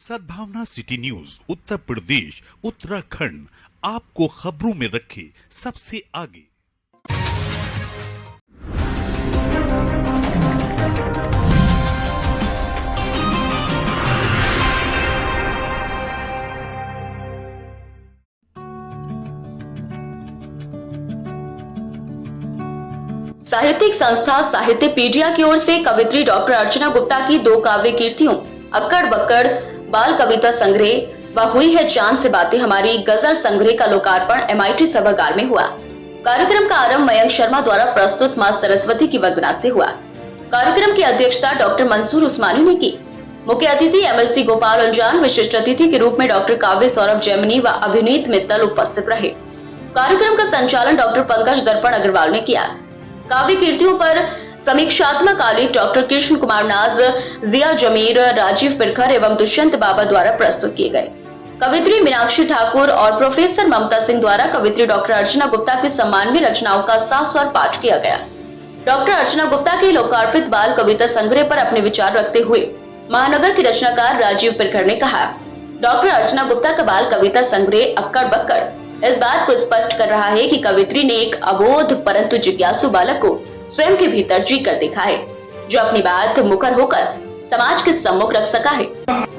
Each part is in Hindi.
सद्भावना सिटी न्यूज उत्तर प्रदेश उत्तराखंड आपको खबरों में रखे सबसे आगे। साहित्यिक संस्था साहित्यपीडिया की ओर से कवित्री डॉक्टर अर्चना गुप्ता की 2 काव्य कीर्तियों अक्कड़ बक्कड़ बाल कविता संग्रह व हुई है चांद से बातें हमारी गजल संग्रह का लोकार्पण MIT सभागार में हुआ। कार्यक्रम का आरंभ मयंक शर्मा द्वारा प्रस्तुत मां सरस्वती की वंदना से हुआ। कार्यक्रम की अध्यक्षता डॉक्टर मंसूर उस्मानी ने की। मुख्य अतिथि MLC गोपाल अंजान, विशिष्ट अतिथि के रूप में डॉक्टर काव्य सौरभ जैमिनी व अभिनीत मित्तल उपस्थित रहे। कार्यक्रम का संचालन डॉक्टर पंकज दर्पण अग्रवाल ने किया। काव्य कीर्तियों पर समीक्षात्मक आलेख डॉक्टर कृष्ण कुमार नाज, जिया जमीर, राजीव पिरखर एवं दुष्यंत बाबा द्वारा प्रस्तुत किए गए। कवित्री मीनाक्षी ठाकुर और प्रोफेसर ममता सिंह द्वारा कवित्री डॉक्टर अर्चना गुप्ता के सम्मान में रचनाओं का सास्वर पाठ किया गया। डॉक्टर अर्चना गुप्ता के लोकार्पित बाल कविता संग्रह पर अपने विचार रखते हुए महानगर के रचनाकार राजीव पिरखर ने कहा, डॉक्टर अर्चना गुप्ता का बाल कविता संग्रह अक्कड़ बक्कड़ इस बात को स्पष्ट कर रहा है कि कवित्री ने एक अबोध परंतु जिज्ञासु बालक को स्वयं के भीतर जी कर देखा है, जो अपनी बात मुखर होकर समाज के सम्मुख रख सका है।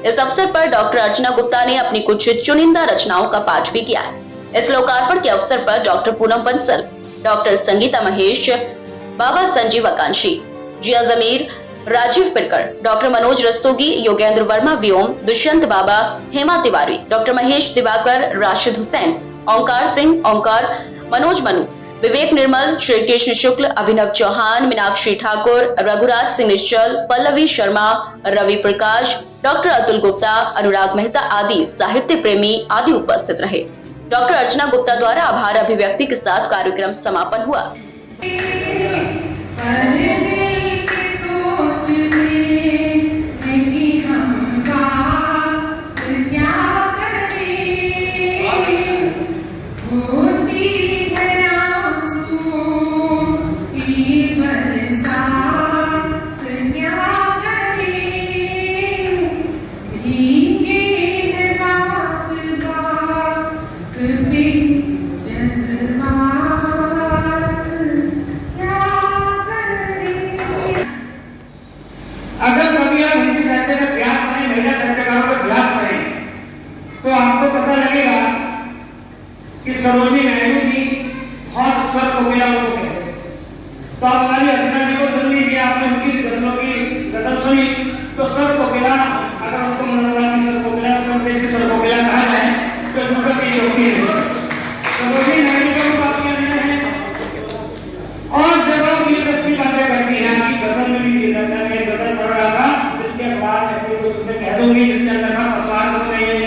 इस अवसर पर डॉक्टर अर्चना गुप्ता ने अपनी कुछ चुनिंदा रचनाओं का पाठ भी किया। इस लोकार्पण के अवसर पर डॉक्टर पूनम बंसल, डॉक्टर संगीता महेश, बाबा संजीव आकांक्षी, जिया जमीर, राजीव पिरकर, डॉक्टर मनोज रस्तोगी, योगेंद्र वर्मा व्योम, दुष्यंत बाबा, हेमा तिवारी, डॉक्टर महेश दिवाकर, राशिद हुसैन, ओंकार सिंह ओंकार, मनोज मनु, विवेक निर्मल, श्री कृष्ण शुक्ल, अभिनव चौहान, मीनाक्षी ठाकुर, रघुराज सिंह निश्चल, पल्लवी शर्मा, रवि प्रकाश, डॉक्टर अतुल गुप्ता, अनुराग मेहता आदि साहित्य प्रेमी आदि उपस्थित रहे। डॉक्टर अर्चना गुप्ता द्वारा आभार अभिव्यक्ति के साथ कार्यक्रम समापन हुआ। अगर कभी आप हिंदी साहित्य का इतिहास पढ़ें, महिला साहित्यकारों का इतिहास पढ़ें, तो आपको पता लगेगा कि सरोजिनी नायडू जी बहुत सर कोकिला को कहते। तो आप हमारी अर्चना जी को सुन लीजिए, आपने उनकी गजलों की गजल सुनी तो सर कोकिला, अगर उनको मनोरंजन की सर कोकिला, देश की सर कोकिला कहा जाए तो इसमें कभी होती है। सरोजिनी नायडू का बात करना है। और जब आप ये दसवीं बातें करती हैं, आपकी गजल में भी ये दर्शन है, गजल पढ़ रहा था, दिल के बाद ऐसे कुछ मैं कह दूंगी जिसके अंदर का पतवार हो नहीं है,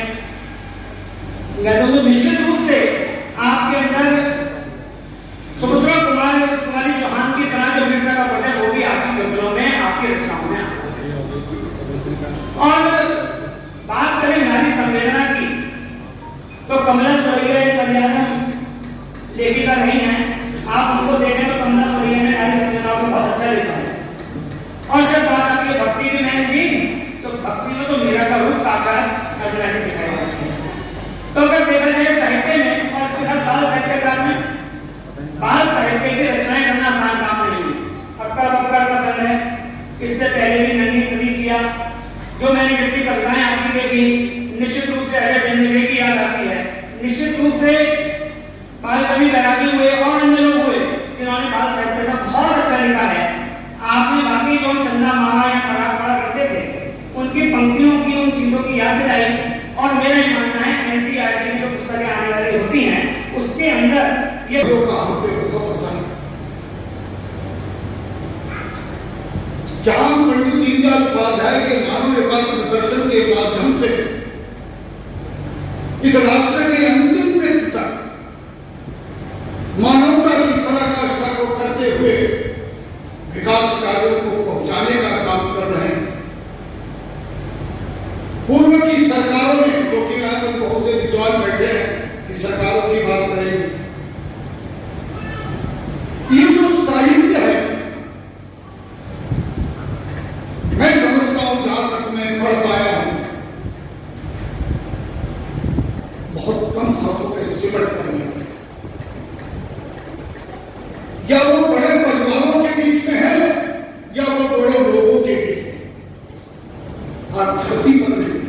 कह दूंगी निश्चित रूप से आपके अंदर सुभद्रा कुमारी चौहान की तरह जो अभिनेता का पट है वो भी आपकी गजलों में, आपकी रचनाओं में। और बात करें नारी संवेदना की, तो कमला सुरैया एक मलयालम लेखिका नहीं है। आप उनको देखें तो कमला सुरैया ने नारी संवेदना को बहुत अच्छा लिखा है। और जब बात आती है भक्ति की बहन की, तो भक्ति में तो मीरा का रूप साक्षात अर्चना ने दिखाया है। तो अगर देखा जाए साहित्य में और इसके साथ बाल साहित्यकार में, बाल साहित्य की रचनाएं करना आसान काम नहीं है। अक्कड़ बक्कड़ पसंद है, इससे पहले भी नंगी नदी किया, जो मैंने कितनी कविताएं आपकी देखी, निश्चित रूप से अजय जन्मेजय की याद आती है। निश्चित रूप से बाल कवि बैरागी हुए और अन्य लोग हुए जिन्होंने बाल साहित्य का बहुत अच्छा लिखा है। आपने बाकी जो चंदा मामा या पराग पढ़ा करते थे, उनकी पंक्तियों की, उन चीजों की याद दिलाई। और मेरा ये मानना है NCERT की जो पुस्तकें आने वाली होती हैं, उसके अंदर ये बहुत आसान, जहां पंडित दीनदयाल उपाध्याय के मानव एकात्म दर्शन के माध्यम से इस राष्ट्र के अंतिम व्यक्ति तक मानवता की पराकाष्ठा को करते हुए विकास कार्यों को पहुंचाने का काम कर रहे हैं। पूर्व की सरकारों ने, क्योंकि यहाँ पर बहुत से विद्वान बैठे हैं कि सरकारों की बात करें, ये जो साहित्य है, मैं समझता हूं जहां तक मैं पढ़ पाया हूं या वो बड़े परिवारों के बीच में है या वो बड़े लोगों के बीच में, और धरती पर नहीं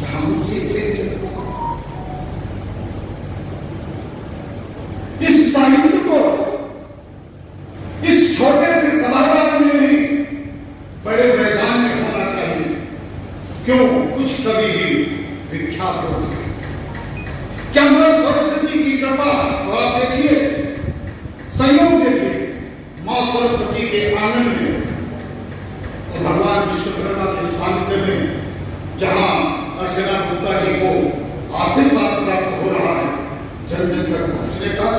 जहां उनसे प्रेम चलता। इस साहित्य को इस छोटे से सभागार में नहीं बड़े मैदान में होना चाहिए। क्यों? कुछ कवि भी विख्यात हो गए। क्या मां सरस्वती की कृपा, और आप देखिए संयोग देखिए, मां सरस्वती के आंगन में और भगवान विश्वकर्मा के सानिध्य में जहां अर्चना गुप्ता जी को आशीर्वाद प्राप्त हो रहा है जन जन तक पहुंचने का,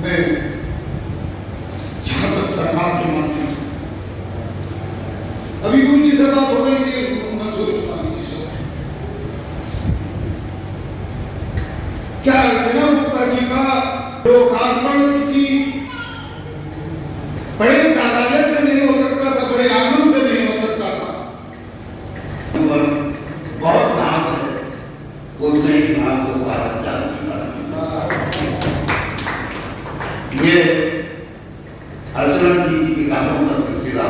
मैं जहां तक सरकार के माध्यम से अभी गुरु जी से बात हो रही थी, मंसूर स्वामी जी से, क्या अर्चना गुप्ता जी का लोकार्पण किसी बड़े कार्यालय से नहीं हो सकता था, बड़े आंगन से नहीं हो सकता था? बहुत नाज है उसने एक नाम को भारत जाती ये अर्चना जी की किताबों का सिलसिला,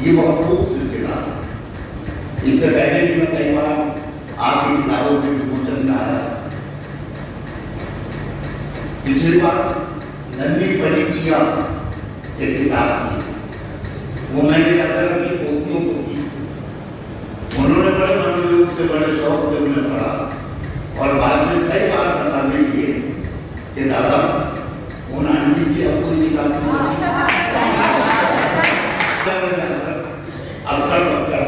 ये बहुत खूब सिलसिला है। इससे पहले भी मैं कई बार आपकी किताबों में विमोचन में आया। पिछली बार नन्ही परीक्षिया एक किताब थी, वो मैंने जाकर अपनी पोतियों को दी। उन्होंने बड़े मनोयोग से, बड़े शौक से उन्हें पढ़ा और बाद में कई बार बताने किए कि दादा उन आंटी की अब कोई किताब अक्कड़ पक्कड़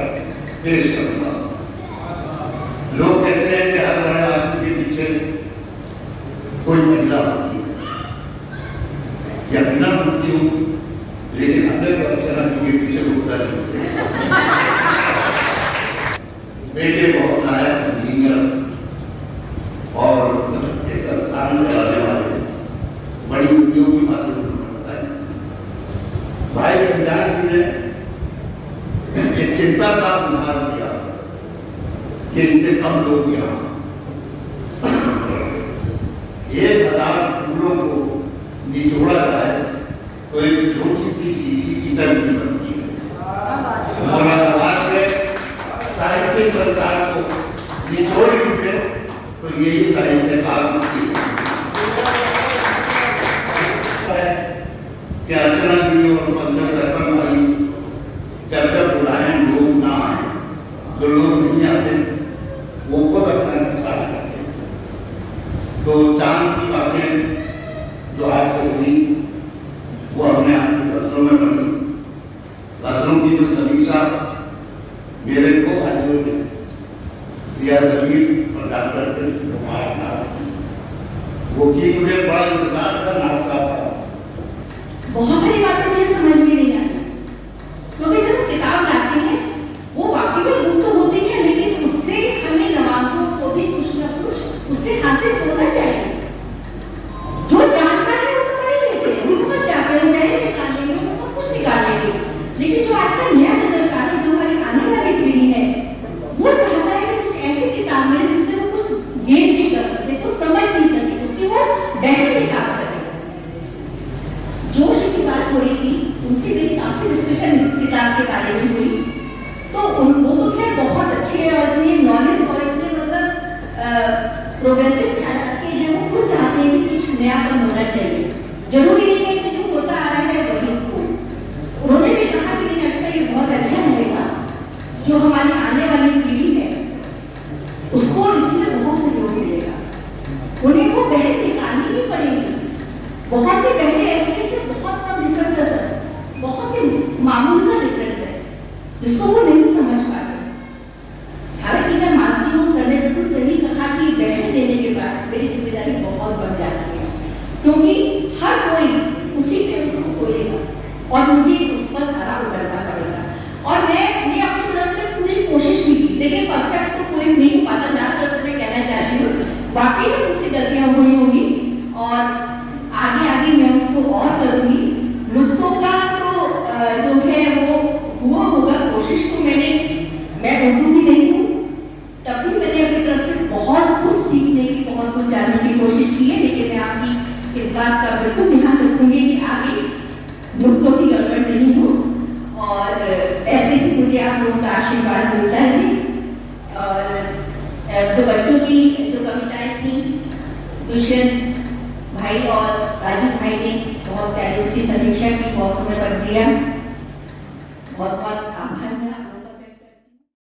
पेश करूंगा। लोग कहते हैं कि हर बड़े आदमी के पीछे कोई महिला होती है या बिना होती होगी, लेकिन हमने तो अर्चना जी के पीछे रुकता नहीं। बेटे बहुत नायक इंजीनियर और एक संस्थान चलाने वाले बड़ी उपयोगी बातें उन्होंने बताई। भाई रमजान जी ने एक चिंता का इजहार किया कि इतने कम लोग यहाँ 1000 फूलों को निचोड़ा जाए तो एक छोटी सी शीशी की तरह बनती है। हमारा समाज के साहित्य संसार को निचोड़ दीजिए तो यही साहित्यकार की कि अर्चना जी और पंकज दर्पण भाई जब तक बुलाए लोग ना आए, जो लोग नहीं आते वो खुद अपना नुकसान करते हैं। तो चांद की बातें जो आज से हुई वो हमने आपकी गजलों में पढ़ी। गजलों की जो समीक्षा मेरे को भाइयों ने जिया जमीर और डॉक्टर कुमार नाथ वो की, मुझे बड़ा इंतजार था नाथ साहब का। बहुत सारी बातें मुझे समझ में नहीं आती, क्योंकि जब किताब लाते हैं वो वाकई में दुख तो होती है, लेकिन उससे हमें नवाबों को भी कुछ न कुछ उससे हासिल होना चाहिए। जो जानकारी है वो तो कर लेते हैं, वो समझ जाते हैं, पहले निकाल लेंगे, वो सब कुछ निकाल लेंगे। लेकिन जो आज का नया गजलकार है, जो हमारी आने वाली पीढ़ी है, वो चाहता है कि कुछ ऐसी किताब मिले जिससे वो कुछ गेन भी कर सकते, कुछ समझ भी सके, उसकी वो बहन निकाल सके। जोश की बात हो रही थी, उनसे मेरी काफी डिस्कशन इस किताब के बारे में हुई। तो वो तो खैर बहुत अच्छे है और इतनी नॉलेज और इतने मतलब प्रोग्रेसिव ख्याल रखे हैं, वो खुद चाहते हैं कि कुछ नयापन होना चाहिए। जरूरी नहीं है कि जो होता आ रहा है वही हो। उन्होंने भी कहा कि नहीं अच्छा ये बहुत अच्छा रहेगा, जो हमारी आने वाली पीढ़ी है उसको इसमें बहुत सहयोग मिलेगा। उन्हें वो बहन निकालनी नहीं पड़ेगी। बहुत से पहले ऐसे बहुत कम डिफरेंसेस है, बहुत ही मामूली सा डिफरेंस है जिसको वो नहीं समझ पाते। हालांकि मैं मानती हूँ सर ने बिल्कुल सही कहा कि बहन देने के बाद मेरी जिम्मेदारी बहुत बढ़ जाती है, क्योंकि हर कोई उसी पे उसको खोलेगा और मुझे उस पर खरा उतरना पड़ेगा। और मैंने अपनी तरफ से पूरी कोशिश भी की। देखिए परफेक्ट तो कोई नहीं पाता, ना सर मैं कहना चाहती हूँ वाकई में मुझसे गलतियां हुई होंगी और आगे आगे मैं उसको और करूंगी। लुत्फों का तो जो है वो हुआ होगा, कोशिश तो मैं उर्दू की नहीं हूँ, तब भी मैंने अपनी तरफ से बहुत कुछ सीखने की, बहुत कुछ जानने की कोशिश की है। इस बात का बिल्कुल ध्यान रखूंगी कि आगे मुद्दों की गड़बड़ नहीं हो और ऐसे ही मुझे आप लोगों का आशीर्वाद मिलता है। और जो बच्चों की जो कविताएं थी दुष्यंत भाई और राजू भाई ने बहुत प्यारी उसकी समीक्षा की, बहुत समय पर दिया, बहुत बहुत आभार।